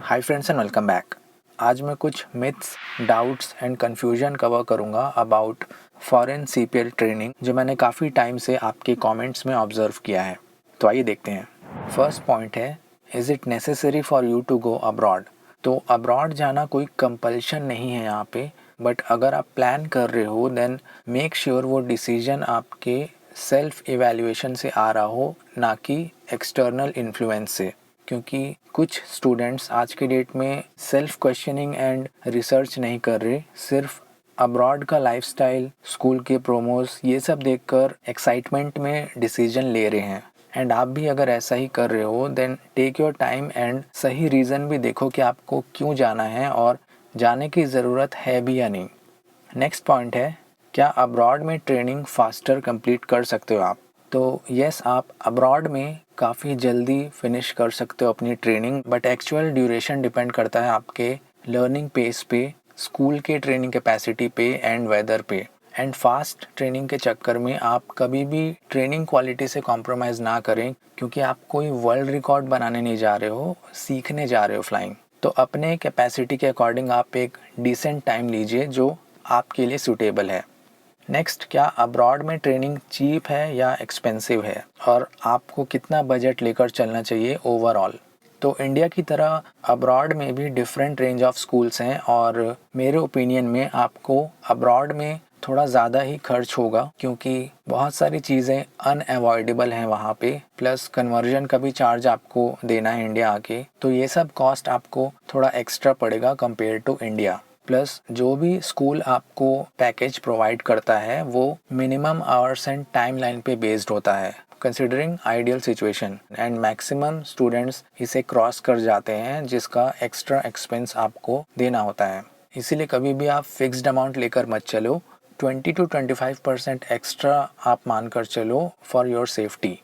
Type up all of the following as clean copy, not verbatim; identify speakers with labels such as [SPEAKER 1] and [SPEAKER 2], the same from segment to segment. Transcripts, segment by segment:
[SPEAKER 1] Hi friends and welcome back. आज मैं कुछ myths, doubts and confusion cover करूंगा अबाउट फॉरेन सीपीएल ट्रेनिंग जो मैंने काफ़ी टाइम से आपके कमेंट्स में ऑब्जर्व किया है। तो आइए देखते हैं। फर्स्ट पॉइंट है, is it necessary for you to go abroad? तो अब्रॉड जाना कोई कंपल्शन नहीं है यहाँ पे, बट अगर आप प्लान कर रहे हो देन मेक श्योर वो डिसीजन आपके सेल्फ इवैल्यूएशन से आ रहा हो, ना कि एक्सटर्नल इन्फ्लुएंस से। क्योंकि कुछ स्टूडेंट्स आज के डेट में सेल्फ क्वेश्चनिंग एंड रिसर्च नहीं कर रहे, सिर्फ अब्रॉड का लाइफस्टाइल, स्कूल के प्रोमोस, ये सब देखकर एक्साइटमेंट में डिसीजन ले रहे हैं। एंड आप भी अगर ऐसा ही कर रहे हो then take your time and सही रीज़न भी देखो कि आपको क्यों जाना है और जाने की ज़रूरत है भी या नहीं। नेक्स्ट पॉइंट है, क्या अब्रॉड में ट्रेनिंग फास्टर कंप्लीट कर सकते हो आप? तो यस, आप अब्रॉड में काफ़ी जल्दी फिनिश कर सकते हो अपनी training, but actual duration depend करता है आपके लर्निंग पेस पे, स्कूल के ट्रेनिंग कैपेसिटी पे एंड वेदर पे। एंड फास्ट ट्रेनिंग के चक्कर में आप कभी भी ट्रेनिंग क्वालिटी से कॉम्प्रोमाइज़ ना करें, क्योंकि आप कोई वर्ल्ड रिकॉर्ड बनाने नहीं जा रहे हो, सीखने जा रहे हो फ्लाइंग। तो अपने कैपेसिटी के अकॉर्डिंग आप एक डिसेंट टाइम लीजिए जो आपके लिए सूटेबल है। नेक्स्ट, क्या अब्रॉड में ट्रेनिंग चीप है या एक्सपेंसिव है, और आपको कितना बजट लेकर चलना चाहिए ओवरऑल? तो इंडिया की तरह अब्रॉड में भी डिफरेंट रेंज ऑफ स्कूल्स हैं, और मेरे ओपिनियन में आपको अब्रॉड में थोड़ा ज़्यादा ही खर्च होगा, क्योंकि बहुत सारी चीज़ें अनअवॉइडेबल हैं वहाँ पे, प्लस कन्वर्जन का भी चार्ज आपको देना है इंडिया आके। तो ये सब कॉस्ट आपको थोड़ा एक्स्ट्रा पड़ेगा कंपेयर टू इंडिया। प्लस जो भी स्कूल आपको पैकेज प्रोवाइड करता है वो minimum hours and time line पे बेस्ड होता है, considering ideal situation, and maximum students इसे क्रॉस कर जाते हैं, जिसका एक्स्ट्रा एक्सपेंस आपको देना होता है। इसीलिए कभी भी आप फिक्स्ड अमाउंट लेकर मत चलो, 20 to 25% एक्स्ट्रा आप मानकर चलो फॉर योर सेफ्टी।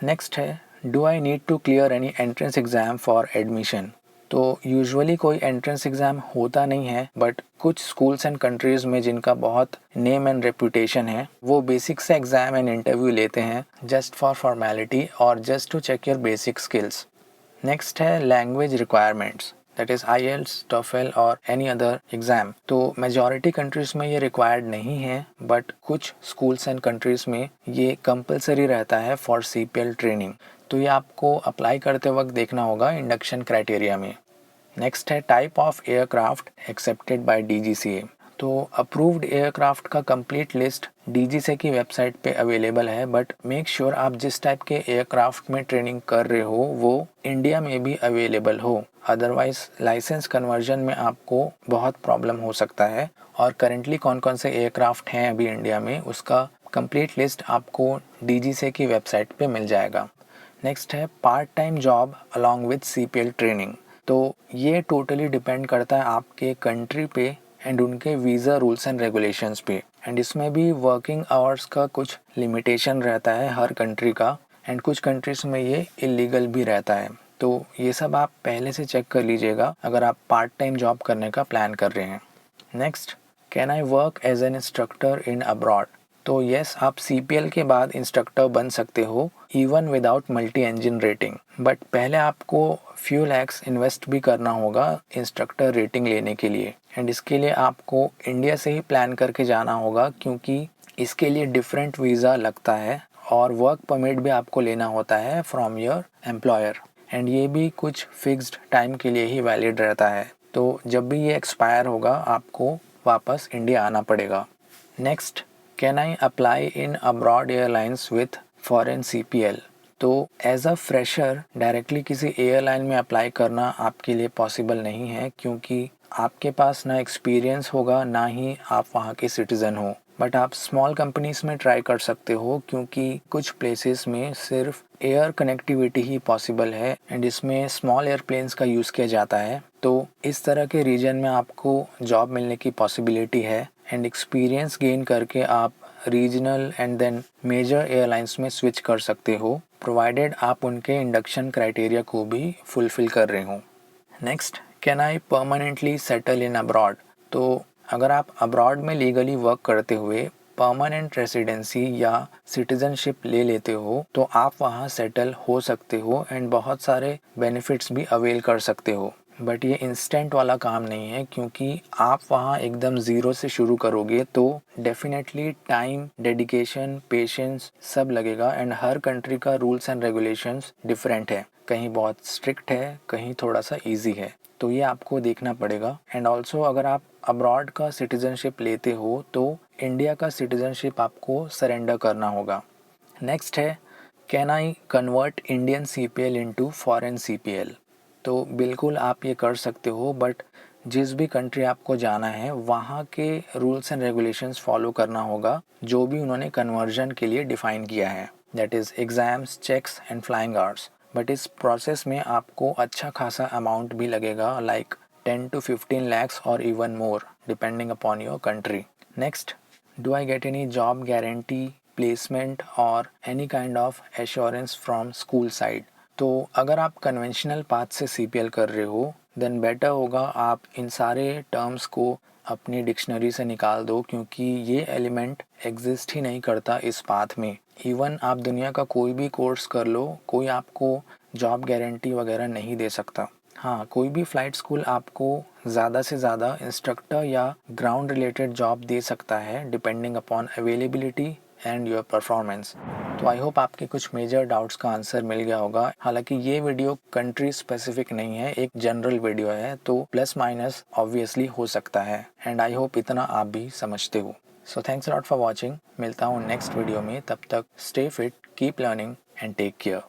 [SPEAKER 1] नेक्स्ट है, do I need to clear any entrance exam for admission? तो यूजुअली कोई एंट्रेंस एग्ज़ाम होता नहीं है, बट कुछ स्कूल्स एंड कंट्रीज़ में जिनका बहुत नेम एंड रेपुटेशन है, वो बेसिक से एग्ज़ाम एंड इंटरव्यू लेते हैं जस्ट फॉर फॉर्मेलिटी और just to check your basic skills. Next है language requirements, that is IELTS, TOEFL और एनी अदर एग्ज़ाम। तो मेजॉरिटी कंट्रीज़ में ये रिक्वायर्ड नहीं है, बट कुछ स्कूल्स एंड कंट्रीज़ में ये कंपलसरी रहता है फॉर सीपीएल ट्रेनिंग। तो ये आपको अप्लाई करते वक्त देखना होगा इंडक्शन क्राइटेरिया में। नेक्स्ट है type of aircraft accepted by DGCA. तो अप्रूव्ड एयरक्राफ्ट का कंप्लीट लिस्ट डीजीसीए की वेबसाइट पे अवेलेबल है, बट मेक श्योर आप जिस टाइप के एयरक्राफ्ट में ट्रेनिंग कर रहे हो वो इंडिया में भी अवेलेबल हो, अदरवाइज लाइसेंस कन्वर्जन में आपको बहुत प्रॉब्लम हो सकता है। और करेंटली कौन कौन से एयरक्राफ्ट हैं अभी इंडिया में, उसका कंप्लीट लिस्ट आपको डीजीसीए की वेबसाइट पे मिल जाएगा। नेक्स्ट है part time job along with CPL training. तो ये टोटली डिपेंड करता है आपके कंट्री पे एंड उनके वीज़ा रूल्स एंड रेगुलेशंस पे, एंड इसमें भी वर्किंग आवर्स का कुछ लिमिटेशन रहता है हर कंट्री का, एंड कुछ कंट्रीज में ये इलीगल भी रहता है। तो ये सब आप पहले से चेक कर लीजिएगा अगर आप पार्ट टाइम जॉब करने का प्लान कर रहे हैं। Next, can I work as an instructor in abroad? तो यस, आप सीपीएल के बाद इंस्ट्रक्टर बन सकते हो even without multi engine rating, but पहले आपको फ्यू लैक्स इन्वेस्ट भी करना होगा इंस्ट्रक्टर रेटिंग लेने के लिए, एंड इसके लिए आपको इंडिया से ही प्लान करके जाना होगा, क्योंकि इसके लिए डिफरेंट वीज़ा लगता है और वर्क परमिट भी आपको लेना होता है फ्रॉम योर एम्प्लॉयर, एंड ये भी कुछ फिक्स्ड टाइम के लिए ही वैलिड रहता है। तो जब भी ये एक्सपायर होगा आपको वापस इंडिया आना पड़ेगा। Next, can I apply in abroad airlines with foreign CPL? तो एज अ फ्रेशर डायरेक्टली किसी एयरलाइन में अप्लाई करना आपके लिए पॉसिबल नहीं है, क्योंकि आपके पास ना एक्सपीरियंस होगा ना ही आप वहाँ के सिटीज़न हो। बट आप स्मॉल कंपनीज में ट्राई कर सकते हो, क्योंकि कुछ प्लेसेस में सिर्फ एयर कनेक्टिविटी ही पॉसिबल है एंड इसमें स्मॉल एयरप्लेन्स का यूज़ किया जाता है। तो इस तरह के रीजन में आपको जॉब मिलने की पॉसिबिलिटी है, एंड एक्सपीरियंस गेन करके आप regional and then major airlines में स्विच कर सकते हो, प्रोवाइडेड आप उनके इंडक्शन क्राइटेरिया को भी फुलफिल कर रहे हो। Next, can I permanently settle in abroad? तो अगर आप अब्रॉड में लीगली वर्क करते हुए परमानेंट रेसिडेंसी या सिटीजनशिप ले लेते हो तो आप वहाँ सेटल हो सकते हो एंड बहुत सारे बेनिफिट्स भी अवेल कर सकते हो। बट ये इंस्टेंट वाला काम नहीं है, क्योंकि आप वहाँ एकदम ज़ीरो से शुरू करोगे तो डेफिनेटली टाइम, डेडिकेशन, पेशेंस सब लगेगा। एंड हर कंट्री का रूल्स एंड रेगुलेशंस डिफरेंट है, कहीं बहुत स्ट्रिक्ट है, कहीं थोड़ा सा इजी है, तो ये आपको देखना पड़ेगा। एंड ऑल्सो अगर आप अब्रॉड का सिटीजनशिप लेते हो तो इंडिया का सिटीजनशिप आपको सरेंडर करना होगा। नेक्स्ट है, can I convert Indian CPL into foreign CPL? तो बिल्कुल आप ये कर सकते हो, बट जिस भी कंट्री आपको जाना है वहाँ के रूल्स एंड रेगुलेशंस फॉलो करना होगा जो भी उन्होंने कन्वर्जन के लिए डिफ़ाइन किया है, that is exams, checks and flying hours. But इस प्रोसेस में आपको अच्छा खासा अमाउंट भी लगेगा, लाइक 10 to 15 lakhs और even more depending upon your country. Next, do I get any job guarantee, placement और any kind of assurance from school side? तो अगर आप कन्वेंशनल पाथ से CPL कर रहे हो देन बेटर होगा आप इन सारे टर्म्स को अपनी डिक्शनरी से निकाल दो, क्योंकि ये एलिमेंट एग्जिस्ट ही नहीं करता इस पाथ में। इवन आप दुनिया का कोई भी कोर्स कर लो, कोई आपको जॉब गारंटी वगैरह नहीं दे सकता। हाँ, कोई भी फ़्लाइट स्कूल आपको ज़्यादा से ज़्यादा इंस्ट्रक्टर या ग्राउंड रिलेटेड जॉब दे सकता है depending upon availability and your performance. तो आई होप आपके कुछ मेजर डाउट्स का आंसर मिल गया होगा। हालांकि ये वीडियो कंट्री स्पेसिफिक नहीं है, एक जनरल वीडियो है, तो प्लस माइनस ऑब्वियसली हो सकता है। एंड आई होप इतना आप भी समझते हो। So thanks lot for watching. मिलता हूँ नेक्स्ट वीडियो में, तब तक stay fit, keep learning and take care.